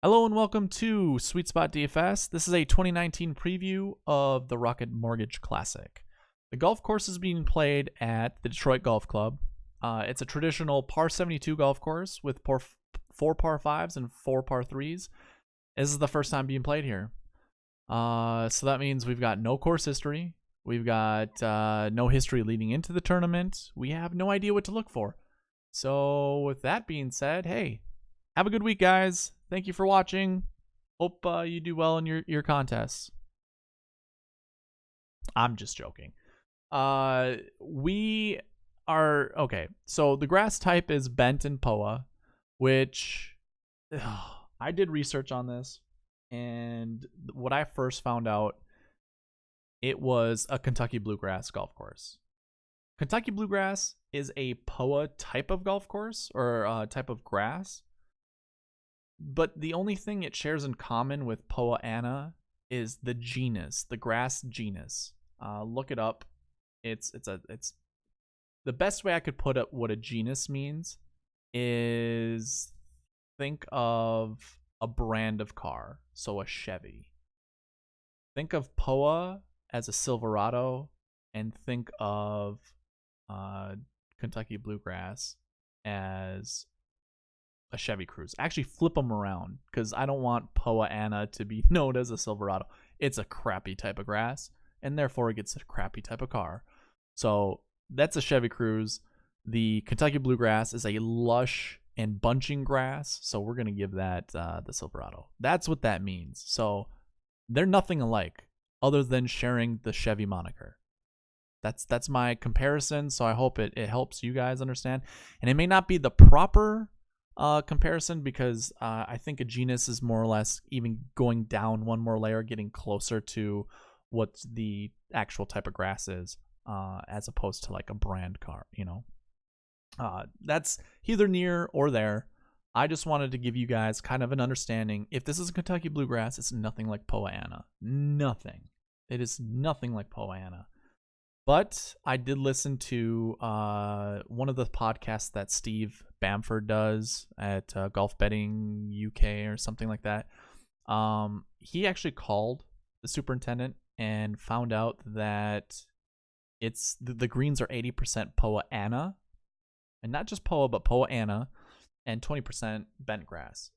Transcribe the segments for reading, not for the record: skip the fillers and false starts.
Hello and welcome to Sweet Spot DFS. This is a 2019 preview of the Rocket Mortgage Classic. The golf course is being played at the Detroit Golf Club. It's a traditional par 72 golf course with four par 5s and 4 par 3s. This is the first time being played here. So that means we've got no course history. We've got no history leading into the tournament. We have no idea what to look for. So with that being said, hey, have a good week, guys. Thank you for watching. Hope you do well in your contests. I'm just joking. We are okay. So the grass type is bent and POA, which I did research on this, and what I first found out, it was a Kentucky bluegrass golf course. Kentucky bluegrass is a POA type of golf course or type of grass. But the only thing it shares in common with Poa annua is the genus, the grass genus. Look it up. It's the best way I could put up what a genus means is think of a brand of car, so a Chevy. Think of Poa as a Silverado, and think of Kentucky bluegrass as a Chevy Cruze. Actually flip them around, because I don't want Poa annua to be known as a Silverado. It's a crappy type of grass, and therefore it gets a crappy type of car. So that's a Chevy Cruze. The Kentucky bluegrass is a lush and bunching grass, so we're going to give that the Silverado. That's what that means. So they're nothing alike other than sharing the Chevy moniker. That's my comparison, so I hope it helps you guys understand. And it may not be the proper comparison, because I think a genus is more or less even going down one more layer, getting closer to what the actual type of grass is, as opposed to like a brand car, that's either near or there. I just wanted to give you guys kind of an understanding. If this is a Kentucky bluegrass, it's nothing like Poa annua. Nothing. It is nothing like Poa annua. But I did listen to one of the podcasts that Steve Bamford does at Golf Betting UK or something like that. He actually called the superintendent and found out that it's the greens are 80% Poa annua, and not just Poa, but Poa annua, and 20% bent grass.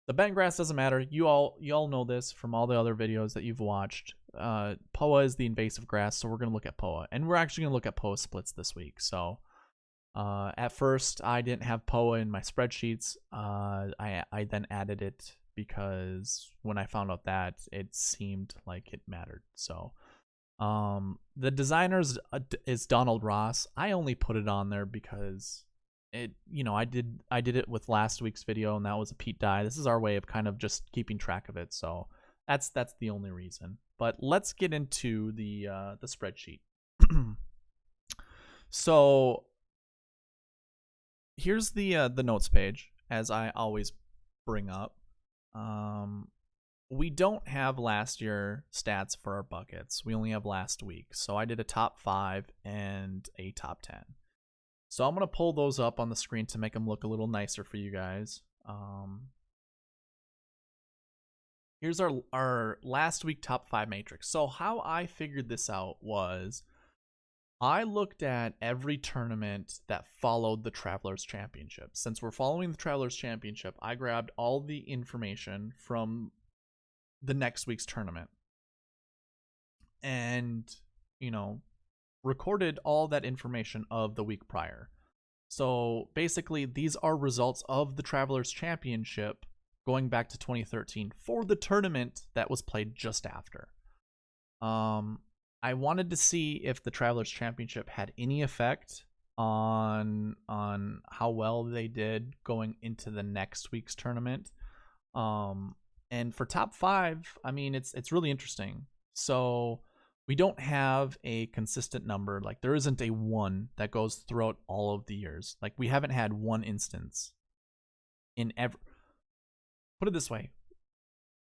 The bent grass doesn't matter. You all know this from all the other videos that you've watched. Poa is the invasive grass, so we're going to look at Poa. And we're actually going to look at Poa splits this week. So at first, I didn't have Poa in my spreadsheets. I then added it because when I found out that, it seemed like it mattered. So the designer is Donald Ross. I only put it on there because I did it with last week's video, and that was a Pete Dye. This is our way of kind of just keeping track of it, so that's the only reason. But let's get into the spreadsheet. So here's the notes page, as I always bring up. We don't have last year stats for our buckets. We only have last week, so I did a top 5 and a top 10. So I'm going to pull those up on the screen to make them look a little nicer for you guys. Here's our last week top 5 matrix. So how I figured this out was I looked at every tournament that followed the Travelers Championship. Since we're following the Travelers Championship, I grabbed all the information from the next week's tournament. And, recorded all that information of the week prior. So basically, these are results of the Travelers Championship going back to 2013 for the tournament that was played just after. I wanted to see if the Travelers Championship had any effect on how well they did going into the next week's tournament. And for top 5, I mean, it's really interesting. So we don't have a consistent number. Like, there isn't a 1 that goes throughout all of the years. Like, we haven't had one instance in ever. Put it this way: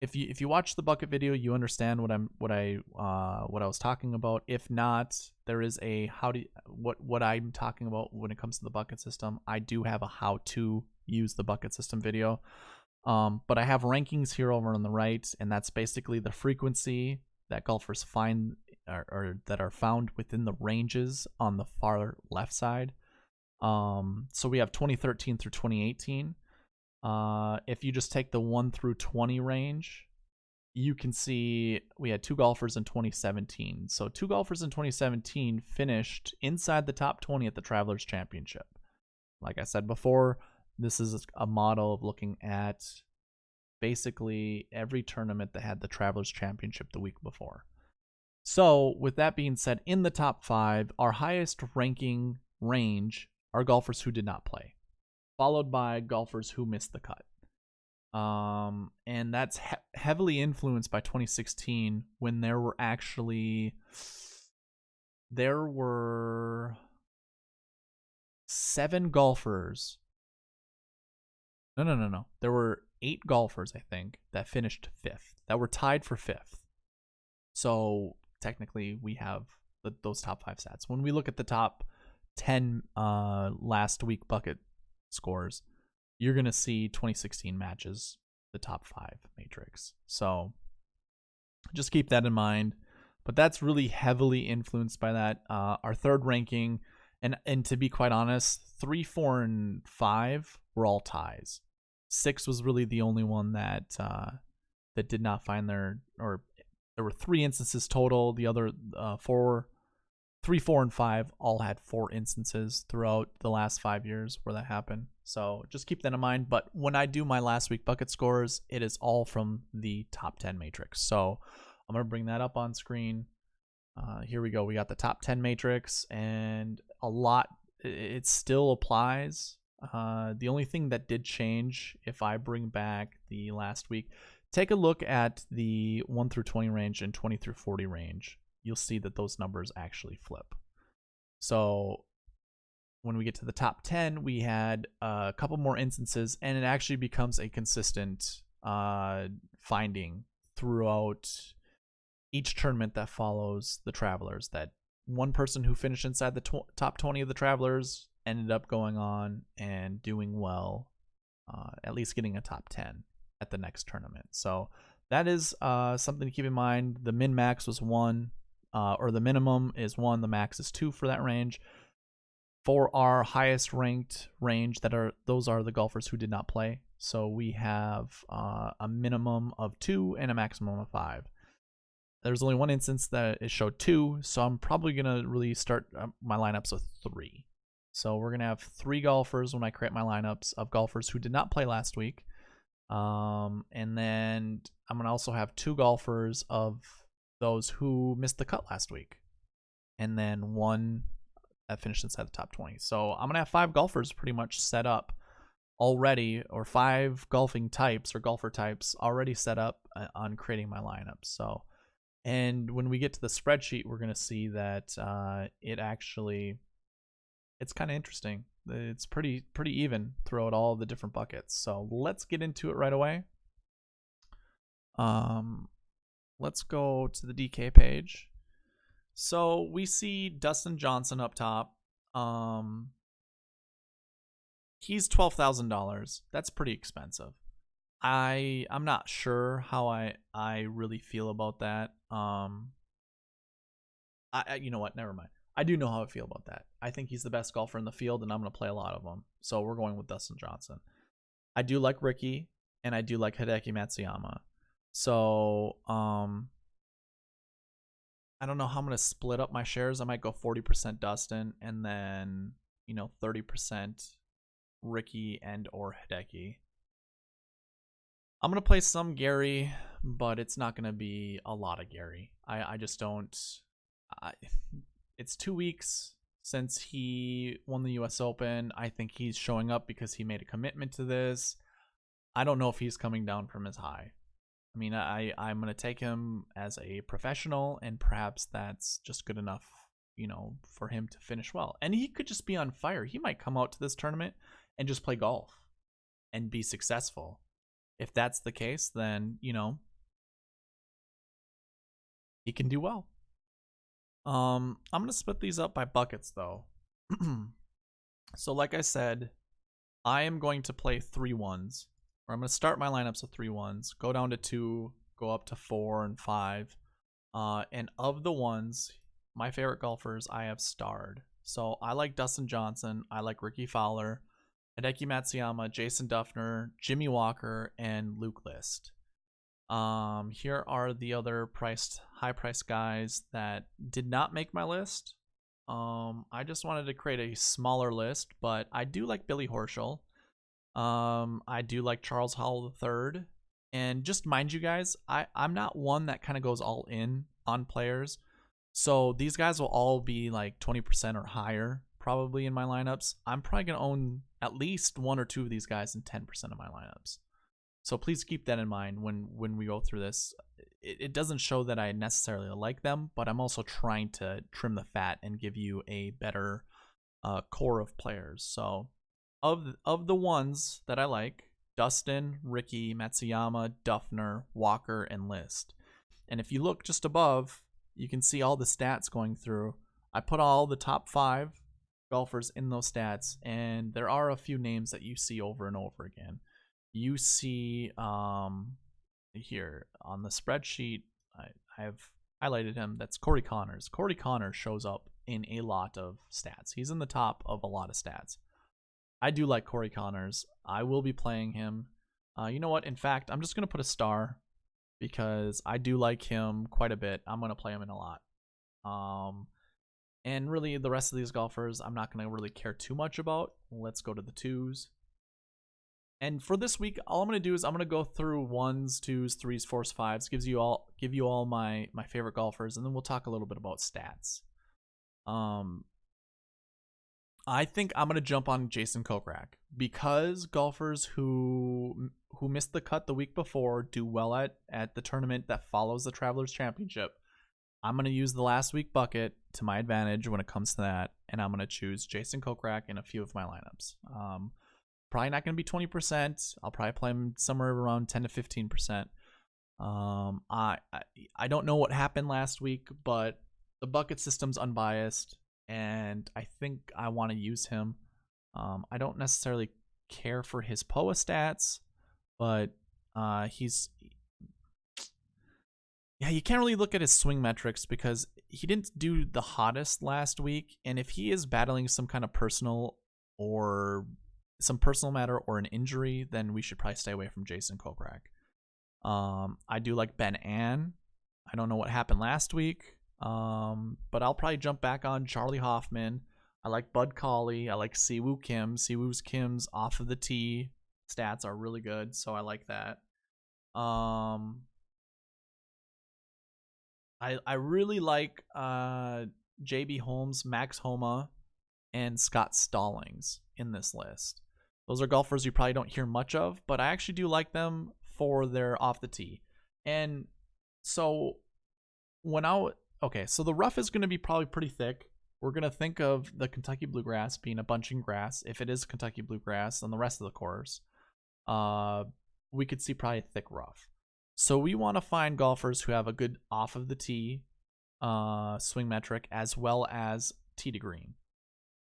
if you watch the bucket video, you understand what I was talking about. If not, there is a what I'm talking about when it comes to the bucket system. I do have a how to use the bucket system video. But I have rankings here over on the right, and that's basically the frequency that golfers find or that are found within the ranges on the far left side. So we have 2013 through 2018. If you just take the 1 through 20 range, you can see we had 2 golfers in 2017. So 2 golfers in 2017 finished inside the top 20 at the Travelers Championship. Like I said before, this is a model of looking at basically every tournament that had the Travelers Championship the week before. So with that being said, in the top 5, our highest ranking range are golfers who did not play, followed by golfers who missed the cut. And that's heavily influenced by 2016, when there were 7 golfers. No. There were 8 golfers, I think, that finished 5th, that were tied for 5th. So technically we have those top 5 stats. When we look at the top 10 last week bucket scores, you're going to see 2016 matches the top 5 matrix. So just keep that in mind. But that's really heavily influenced by that. Our third ranking, and to be quite honest, 3, 4, and 5 were all ties. 6 was really the only one that did not find or there were 3 instances total. The other 3, 4, and 5 all had 4 instances throughout the last 5 years where that happened. So just keep that in mind. But when I do my last week bucket scores, it is all from the top 10 matrix. So I'm going to bring that up on screen. Here we go. We got the top 10 matrix, and it still applies. The only thing that did change, if I bring back the last week, take a look at the 1 through 20 range and 20 through 40 range. You'll see that those numbers actually flip. So when we get to the top 10, we had a couple more instances, and it actually becomes a consistent finding throughout each tournament that follows the Travelers, that one person who finished inside the top 20 of the Travelers ended up going on and doing well, at least getting a top 10 at the next tournament. So that is something to keep in mind. The min-max was 1, or the minimum is 1, the max is 2 for that range. For our highest ranked range, those are the golfers who did not play. So we have a minimum of 2 and a maximum of 5. There's only one instance that it showed 2, so I'm probably going to really start my lineups with 3. So we're going to have 3 golfers when I create my lineups of golfers who did not play last week. And then I'm going to also have 2 golfers of those who missed the cut last week. And then 1 that finished inside the top 20. So I'm going to have 5 golfers pretty much set up already, or 5 golfing types or golfer types already set up on creating my lineups. So, and when we get to the spreadsheet, we're going to see that it's kind of interesting. It's pretty even throughout all the different buckets. So let's get into it right away. Let's go to the DK page. So we see Dustin Johnson up top. He's $12,000. That's pretty expensive. I'm not sure how I really feel about that. You know what? Never mind. I do know how I feel about that. I think he's the best golfer in the field, and I'm going to play a lot of them. So we're going with Dustin Johnson. I do like Ricky, and I do like Hideki Matsuyama. So I don't know how I'm going to split up my shares. I might go 40% Dustin, and then 30% Ricky and or Hideki. I'm going to play some Gary, but it's not going to be a lot of Gary. I just don't. It's 2 weeks since he won the US Open. I think he's showing up because he made a commitment to this. I don't know if he's coming down from his high. I mean, I'm going to take him as a professional, and perhaps that's just good enough, for him to finish well. And he could just be on fire. He might come out to this tournament and just play golf and be successful. If that's the case, then, he can do well. I'm going to split these up by buckets, though. So like I said, I am going to play 3 ones, where I'm going to start my lineups with 3-1s, go down to 2, go up to 4 and 5. And of the ones, my favorite golfers I have starred. So I like Dustin Johnson, I like Ricky Fowler, Hideki Matsuyama, Jason Duffner, Jimmy Walker, and Luke List. Here are the other high priced guys that did not make my list. I just wanted to create a smaller list, but I do like Billy Horschel. I do like Charles Howell III. And just mind you guys, I'm not one that kind of goes all in on players. So these guys will all be like 20% or higher probably in my lineups. I'm probably going to own at least 1 or 2 of these guys in 10% of my lineups. So please keep that in mind when we go through this. It doesn't show that I necessarily like them, but I'm also trying to trim the fat and give you a better core of players. So of the ones that I like, Dustin, Ricky, Matsuyama, Duffner, Walker, and List. And if you look just above, you can see all the stats going through. I put all the top 5 golfers in those stats, and there are a few names that you see over and over again. You see here on the spreadsheet, I have highlighted him. That's Corey Connors. Corey Connors shows up in a lot of stats. He's in the top of a lot of stats. I do like Corey Connors. I will be playing him. You know what? In fact, I'm just going to put a star because I do like him quite a bit. I'm going to play him in a lot. And really, the rest of these golfers, I'm not going to really care too much about. Let's go to the 2s. And for this week, all I'm going to do is I'm going to go through 1s, 2s, 3s, 4s, 5s. Give you all my favorite golfers, and then we'll talk a little bit about stats. I think I'm going to jump on Jason Kokrak because golfers who missed the cut the week before do well at the tournament that follows the Travelers Championship. I'm going to use the last week bucket to my advantage when it comes to that, and I'm going to choose Jason Kokrak in a few of my lineups. Probably not going to be 20%. I'll probably play him somewhere around 10 to 15%. I don't know what happened last week, but the bucket system's unbiased, and I think I want to use him. I don't necessarily care for his POA stats, but you can't really look at his swing metrics because he didn't do the hottest last week, and if he is battling some kind of personal matter or an injury, then we should probably stay away from Jason Kokrak. I do like Ben An. I don't know what happened last week, but I'll probably jump back on Charlie Hoffman. I like Bud Cauley. I like Siwoo Kim. Siwoo Kim's off of the tee stats are really good, so I like that. I really like JB Holmes, Max Homa, and Scott Stallings in this list. Those are golfers you probably don't hear much of, but I actually do like them for their off the tee. And so so the rough is going to be probably pretty thick. We're going to think of the Kentucky Bluegrass being a bunching grass. If it is Kentucky Bluegrass on the rest of the course, we could see probably thick rough. So we want to find golfers who have a good off of the tee swing metric as well as tee to green.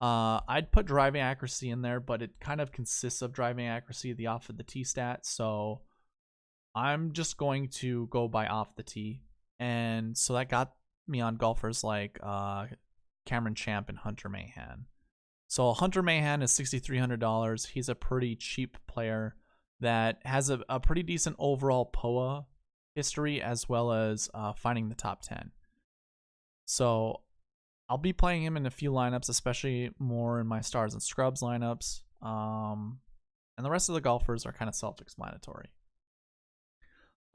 I'd put driving accuracy in there, but it kind of consists of driving accuracy, the off of the tee stat. So I'm just going to go by off the tee. And so that got me on golfers like Cameron Champ and Hunter Mahan. So Hunter Mahan is $6,300. He's a pretty cheap player that has a pretty decent overall POA history as well as finding the top 10. So I'll be playing him in a few lineups, especially more in my stars and scrubs lineups. And the rest of the golfers are kind of self-explanatory.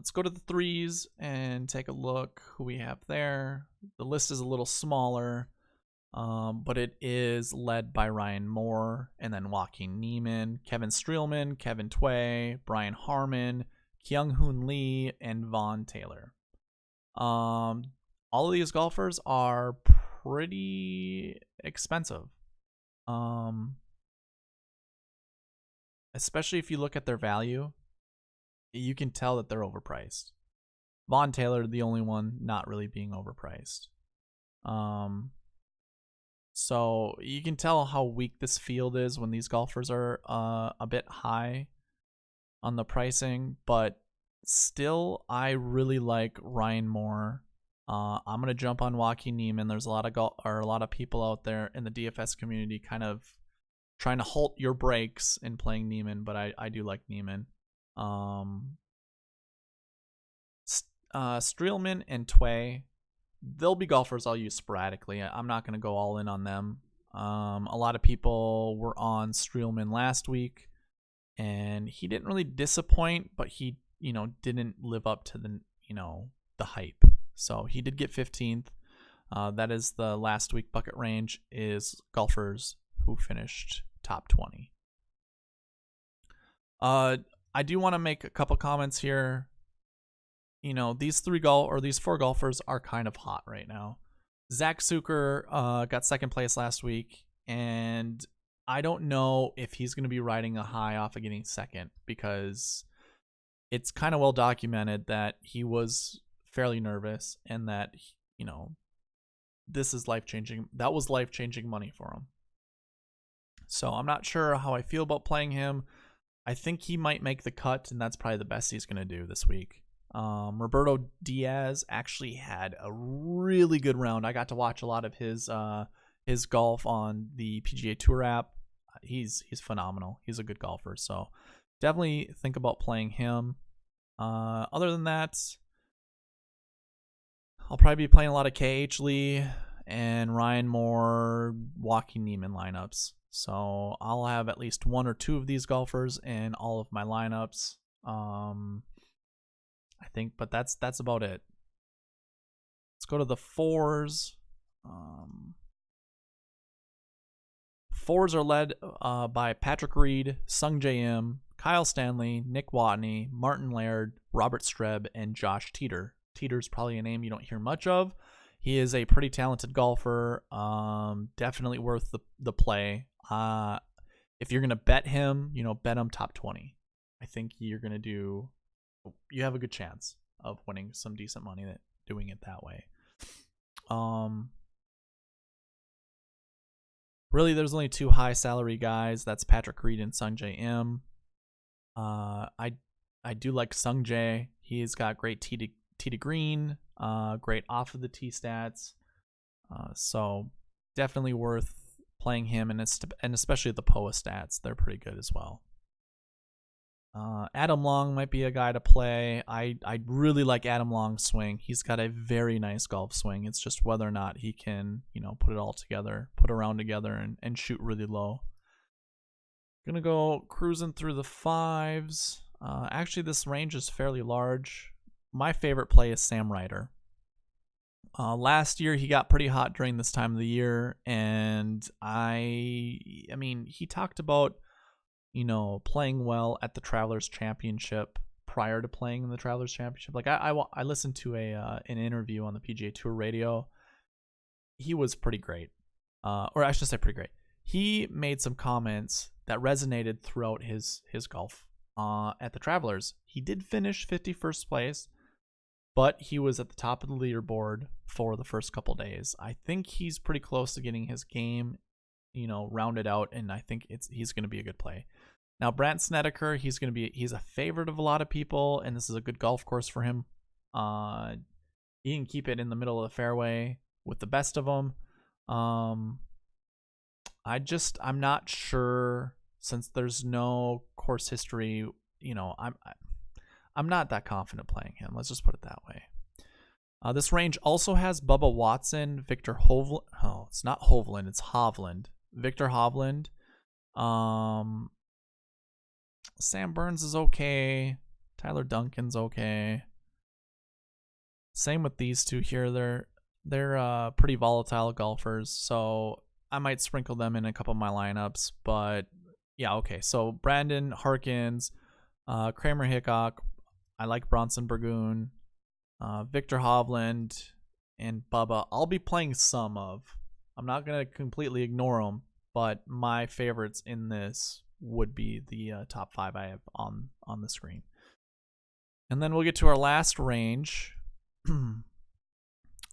Let's go to the 3s and take a look who we have there. The list is a little smaller, but it is led by Ryan Moore and then Joaquin Niemann, Kevin Streelman, Kevin Tway, Brian Harmon, Kyung-Hoon Lee, and Vaughn Taylor. All of these golfers are pretty expensive, especially if you look at their value. You can tell that they're overpriced. Vaughn Taylor, the only one not really being overpriced. So you can tell how weak this field is when these golfers are a bit high. on the pricing, but still, I really like Ryan Moore. I'm gonna jump on Joaquin Niemann. There's a lot of people out there in the DFS community kind of trying to halt your brakes in playing Niemann, but I do like Niemann. Streelman and Tway, they'll be golfers I'll use sporadically. I'm not going to go all in on them. A lot of people were on Streelman last week, and he didn't really disappoint, but he, didn't live up to the, the hype. So he did get 15th. That is the last week bucket range is golfers who finished top 20. I do want to make a couple comments here. These four golfers are kind of hot right now. Zach Sucher got second place last week, and I don't know if he's going to be riding a high off of getting second, because it's kind of well documented that he was fairly nervous and that, this is life-changing. That was life-changing money for him. So I'm not sure how I feel about playing him. I think he might make the cut, and that's probably the best he's going to do this week. Roberto Diaz actually had a really good round. I got to watch a lot of his golf on the PGA Tour app. He's phenomenal. He's a good golfer, so definitely think about playing him. Other than that, I'll probably be playing a lot of KH Lee and Ryan Moore, Joaquin Niemann lineups. So I'll have at least one or two of these golfers in all of my lineups. I think, but that's about it. Let's go to the fours. Fours are led by Patrick Reed, Sung J M, Kyle Stanley, Nick Watney, Martin Laird, Robert Streb, and Josh Teeter. Teeter's probably a name you don't hear much of. He is a pretty talented golfer. Definitely worth the play. If you're gonna bet him, bet him top 20. I think you have a good chance of winning some decent money doing it that way. Really, there's only two high salary guys. That's Patrick Reed and Sung J M. I do like Sung J. He's got great tee to green, great off of the tee stats. So definitely worth playing him, and especially the POA stats. They're pretty good as well. Adam Long might be a guy to play. I really like Adam Long's swing. He's got a very nice golf swing. It's just whether or not he can, put it all together, put a round together, and shoot really low. Gonna go cruising through the fives. Actually, this range is fairly large. My favorite play is Sam Ryder. Last year he got pretty hot during this time of the year, and he talked about playing well at the Travelers Championship prior to playing in the Travelers Championship. Like I listened to an interview on the PGA Tour radio. He was pretty great, or I should say pretty great. He made some comments that resonated throughout his golf at the Travelers. He did finish 51st place, but he was at the top of the leaderboard for the first couple days. I think he's pretty close to getting his game, rounded out, and I think he's going to be a good play. Now, Brandt Snedeker, he's a favorite of a lot of people, and this is a good golf course for him. He can keep it in the middle of the fairway with the best of them. I'm not sure, since there's no course history. I'm not that confident playing him. Let's just put it that way. This range also has Bubba Watson, Victor Hovland. Oh, it's not Hovland, it's Hovland. Victor Hovland. Sam Burns is okay. Tyler Duncan's okay. Same with these two here. They're pretty volatile golfers, so I might sprinkle them in a couple of my lineups. But yeah, okay. So Brandon Harkins, Kramer Hickok. I like Bronson Burgoon, Victor Hovland, and Bubba. I'll be playing some of. I'm not going to completely ignore them, but my favorites in this would be the top 5 I have on the screen. And then we'll get to our last range.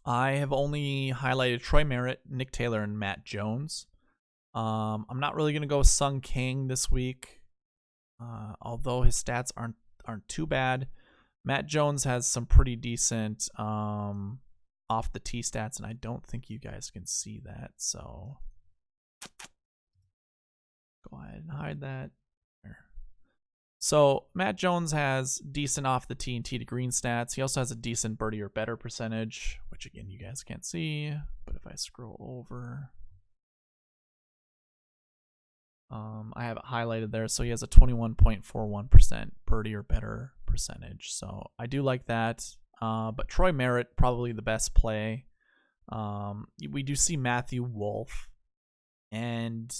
I have only highlighted Troy Merritt, Nick Taylor, and Matt Jones. I'm not really going to go Sung Kang this week. although his stats aren't too bad. Matt Jones has some pretty decent off the tee stats, and I don't think you guys can see that, so go ahead and hide that. There. So Matt Jones has decent off the tee and tee to green stats. He also has a decent birdie or better percentage, which again you guys can't see, but if I scroll over, I have it highlighted there. So he has a 21.41% birdie or better percentage. So I do like that. But Troy Merritt, probably the best play. We do see Matthew Wolff, and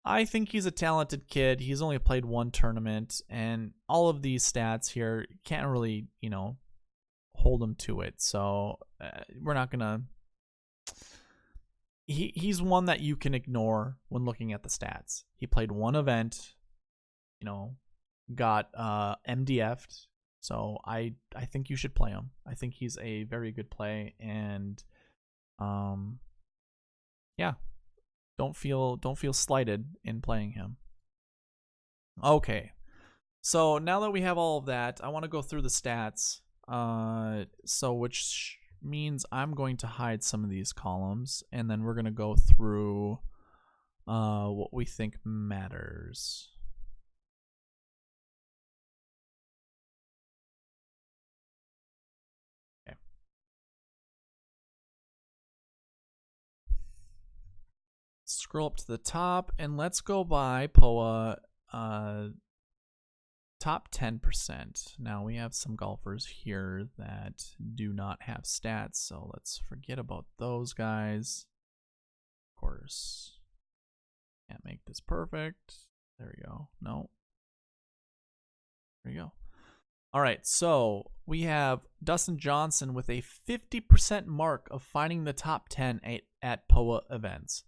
I think he's a talented kid. He's only played one tournament, and all of these stats here can't really, hold him to it. So we're not gonna. He's one that you can ignore when looking at the stats. He played one event, got MDF'd. So I think you should play him. I think he's a very good play, and yeah, don't feel slighted in playing him. Okay, so now that we have all of that, I want to go through the stats. So which means I'm going to hide some of these columns, and then we're going to go through what we think matters. Okay. Scroll up to the top, and let's go by POA top 10%. Now we have some golfers here that do not have stats, so let's forget about those guys. Of course, can't make this perfect. There we go. No. There you go. All right, so we have Dustin Johnson with a 50% mark of finding the top 10 at POA events.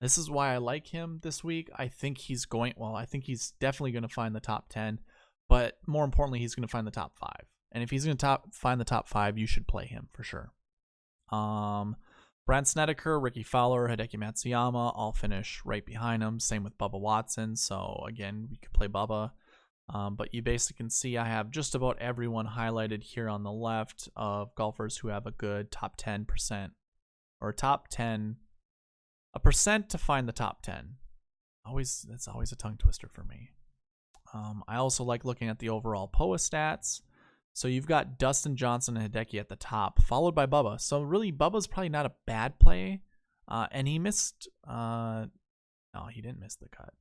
This is why I like him this week. I think he's definitely going to find the top 10. But more importantly, he's going to find the top 5. And if he's going to find the top 5, you should play him for sure. Brant Snedeker, Ricky Fowler, Hideki Matsuyama all finish right behind him. Same with Bubba Watson. So again, we could play Bubba. But you basically can see I have just about everyone highlighted here on the left of golfers who have a good top 10% or top 10, a percent to find the top 10. That's always a tongue twister for me. I also like looking at the overall POA stats. So you've got Dustin Johnson and Hideki at the top, followed by Bubba. So really, Bubba's probably not a bad play. And he missed... no, he didn't miss the cut.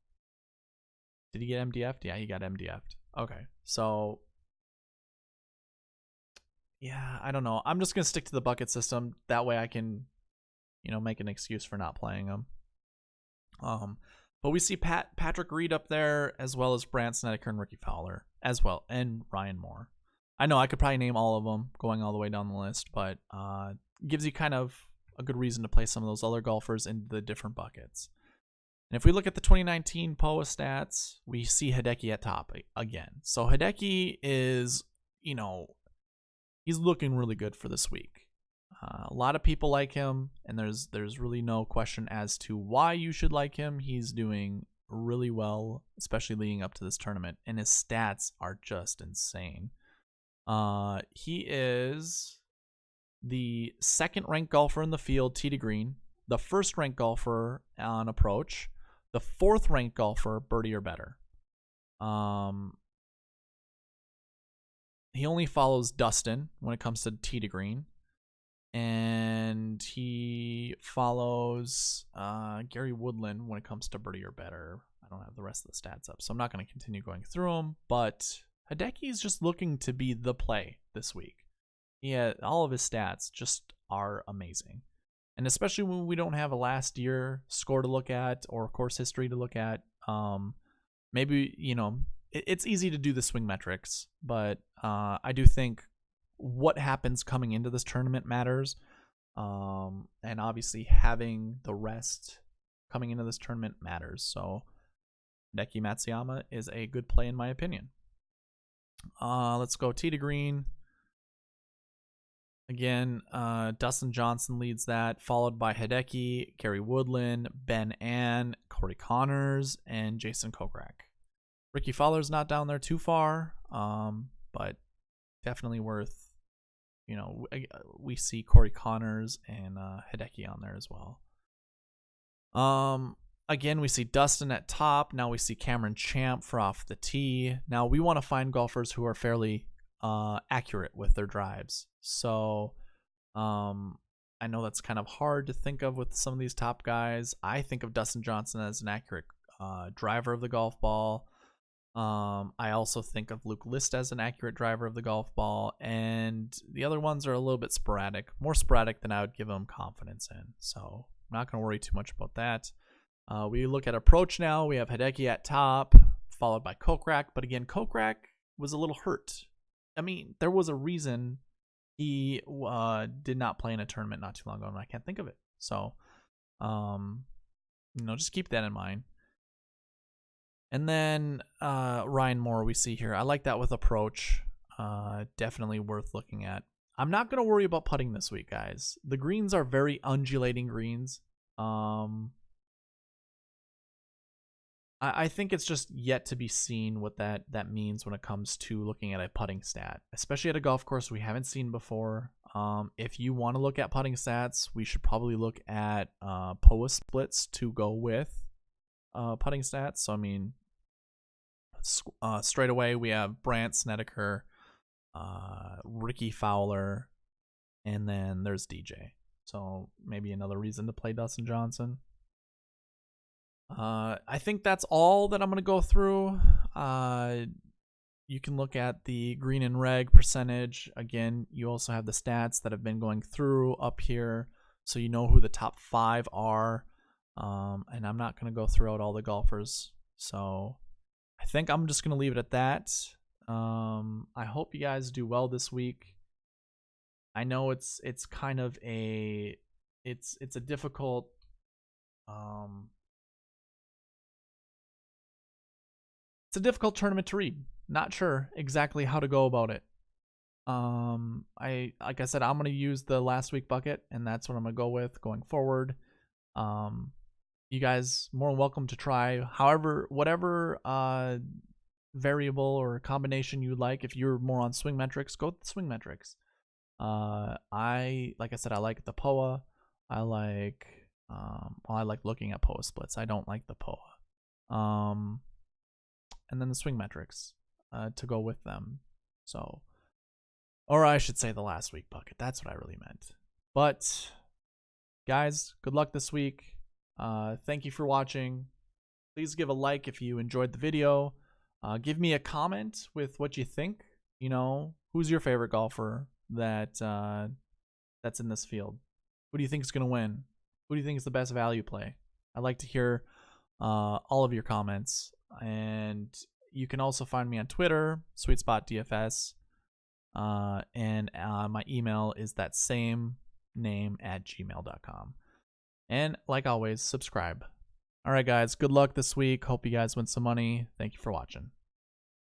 Did he get MDF'd? Yeah, he got MDF'd. Okay, so... yeah, I don't know. I'm just going to stick to the bucket system. That way I can, make an excuse for not playing him. But we see Patrick Reed up there, as well as Brant Snedeker and Ricky Fowler, as well, and Ryan Moore. I know I could probably name all of them going all the way down the list, but gives you kind of a good reason to play some of those other golfers in the different buckets. And if we look at the 2019 POA stats, we see Hideki at top again. So Hideki is, he's looking really good for this week. A lot of people like him, and there's really no question as to why you should like him. He's doing really well, especially leading up to this tournament, and his stats are just insane. He is the second-ranked golfer in the field, tee to green, the first-ranked golfer on approach, the fourth-ranked golfer, birdie or better. He only follows Dustin when it comes to tee to green. And he follows Gary Woodland when it comes to birdie or better. I don't have the rest of the stats up, so I'm not going to continue going through them. But Hideki is just looking to be the play this week. All of his stats just are amazing. And especially when we don't have a last year score to look at or course history to look at, maybe, it's easy to do the swing metrics. But I do think what happens coming into this tournament matters, and obviously having the rest coming into this tournament matters. So Hideki Matsuyama is a good play in my opinion. Let's go tee to green. Again, Dustin Johnson leads that, followed by Hideki, Gary Woodland, Ben Ann, Corey Connors, and Jason Kokrak. Ricky Fowler's not down there too far, but definitely worth, you know, we see Corey Connors and Hideki on there as well. Again, we see Dustin at top. Now we see Cameron Champ for off the tee. Now we want to find golfers who are fairly accurate with their drives. So I know that's kind of hard to think of with some of these top guys. I think of Dustin Johnson as an accurate driver of the golf ball. I also think of Luke List as an accurate driver of the golf ball, and the other ones are a little bit sporadic, more sporadic than I would give them confidence in. So I'm not going to worry too much about that. We look at approach now. We have Hideki at top, followed by Kokrak. But again, Kokrak was a little hurt. I mean, there was a reason he did not play in a tournament not too long ago, and I can't think of it. So, just keep that in mind. And then Ryan Moore we see here. I like that with approach. Definitely worth looking at. I'm not going to worry about putting this week, guys. The greens are very undulating greens. I think it's just yet to be seen what that means when it comes to looking at a putting stat, especially at a golf course we haven't seen before. If you want to look at putting stats, we should probably look at POA splits to go with putting stats. So, I mean, straight away we have Brandt Snedeker, Ricky Fowler, and then there's DJ. So maybe another reason to play Dustin Johnson. I think that's all that I'm going to go through. You can look at the green and reg percentage. Again, you also have the stats that have been going through up here, so you know who the top 5 are. And I'm not going to go throughout all the golfers. So I think I'm just going to leave it at that. I hope you guys do well this week. I know it's kind of a difficult it's a difficult tournament to read. Not sure exactly how to go about it. Like I said, I'm gonna use the last week bucket, and that's what I'm gonna go with going forward. You guys more than welcome to try whatever variable or combination you like. If you're more on swing metrics, go with the swing metrics. Like I said, I like the POA. I like looking at POA splits. I don't like the POA. And then the swing metrics to go with them. So, or I should say the last week bucket. That's what I really meant. But guys, good luck this week. Thank you for watching. Please give a like if you enjoyed the video. Give me a comment with what you think. You know, who's your favorite golfer that's in this field? Who do you think is going to win? Who do you think is the best value play? I'd like to hear all of your comments. And you can also find me on Twitter, SweetSpotDFS. And my email is that same name @gmail.com. And like always, subscribe. All right, guys, good luck this week. Hope you guys win some money. Thank you for watching.